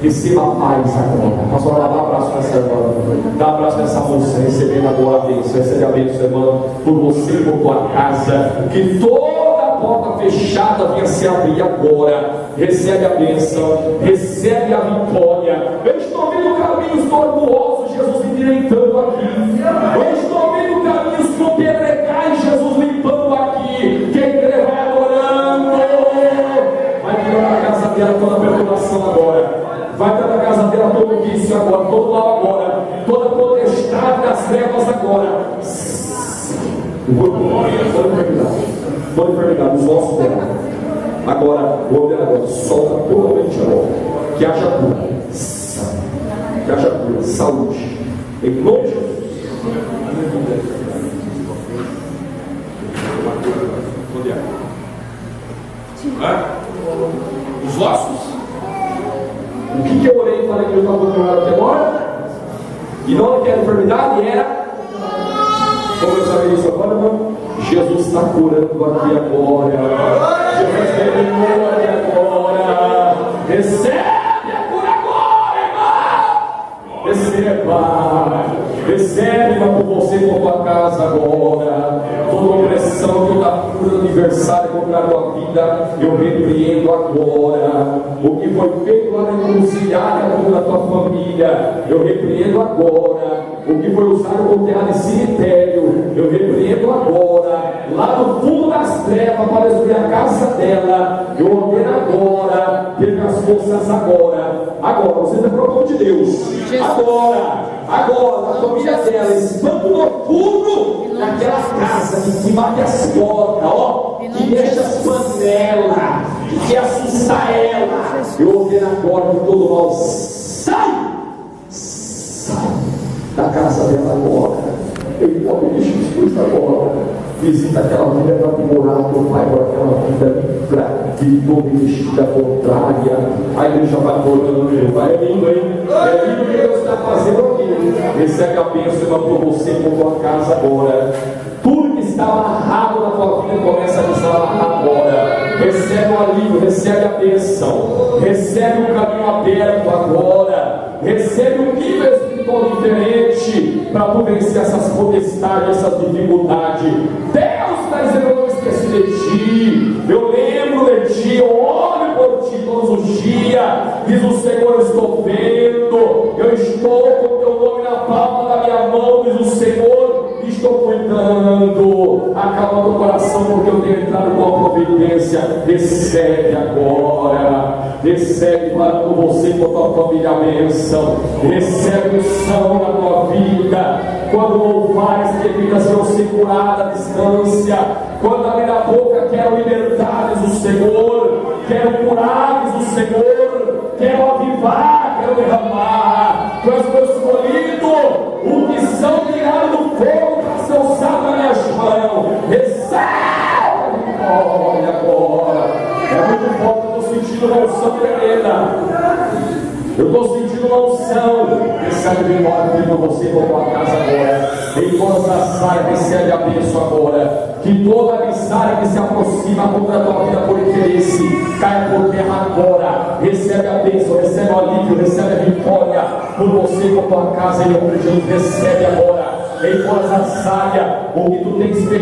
Receba a paz agora. Pastor, dá um abraço nessa irmã. Dá um abraço nessa moça, recebendo agora a bênção. Recebe a bênção, irmã, por você e por tua casa. Que toda porta fechada venha se abrir agora. Recebe a bênção, recebe a vitória. Eu estou vendo caminhos tortuosos, Jesus endireitando aqui. Eu estou vendo caminhos com pedregais, Jesus limpando aqui. Quem crê vai adorando. Vai tirar da casa dela toda a perturbação agora. Vai para a casa dela todo vício agora, todo mal agora, toda potestade das trevas agora. Toda enfermidade, os ossos dela. Agora, o homem agora solta totalmente agora. Que haja cura. Que haja cura, saúde. Em nome de Jesus. Os ossos. O que eu orei e falei que eu estava controlado até agora? E não que era enfermidade, era. Como eu sabia isso agora, irmão? Jesus está curando aqui agora. Jesus terminou aqui agora. Recebe a cura agora, irmão. Receba. Recebe por você e por tua casa agora. Toda opressão, toda cura aniversário contra a tua vida, eu repreendo agora. O que foi feito lá na encruzilhada contra a tua família, eu repreendo agora. O que foi usado como terra de cemitério, eu repreendo agora. Lá no fundo das trevas, para destruir a casa dela, eu ordeno agora. Perca as forças agora. Agora, você está procurando de Deus. Agora, na família dela, esse banco noturno naquela casa que bate as portas, ó, que mexe as panelas, que assusta ela. Eu ordeno agora que todo mal sai da casa dela agora. Em nome de Jesus agora. Visita aquela vida para morar, meu Pai, por aquela vida livre de toda investida contrária. A igreja vai orando, meu Pai. É lindo, hein? É lindo o que Deus está fazendo aqui. Recebe a bênção por você e por tua casa agora. Tudo que está amarrado na tua vida começa a desamarrar agora. Recebe o alívio, recebe a bênção. Recebe o caminho aberto agora. Recebe um nível espiritual diferente para tu vencer essas potestades, essas dificuldades. Deus está dizendo: eu não esqueci de ti, eu lembro de ti, eu olho por ti todos os dias. Diz o Senhor: eu estou vendo, eu estou com o teu nome na palma da minha mão. Diz o Senhor: estou cuidando. Acalma o coração, porque eu tenho entrado com a providência. Recebe agora. Recebe para você e para a tua família a bênção. Recebe o são na tua vida. Quando louvares, que vidas serão ser curadas à distância. Quando abrir a boca, quero liberdades do Senhor. Quero curares do Senhor. Quero avivar, quero derramar. Tu és meu escolhido. O que são tirados do fogo para ser usado nas minhas mãos. Recebe a vitória agora. É muito forte, eu estou sentindo uma unção tremenda. Eu estou sentindo uma unção. Recebe vitória por você e por tua casa agora. Em todas as áreas, recebe a bênção agora. Que toda adversária que se aproxima contra a tua vida por interesse caia por terra agora. Recebe a bênção, recebe o alívio, recebe a vitória por você e por tua casa. Em nome de Jesus, recebe agora. Em todas as áreas, o que tu tens feito.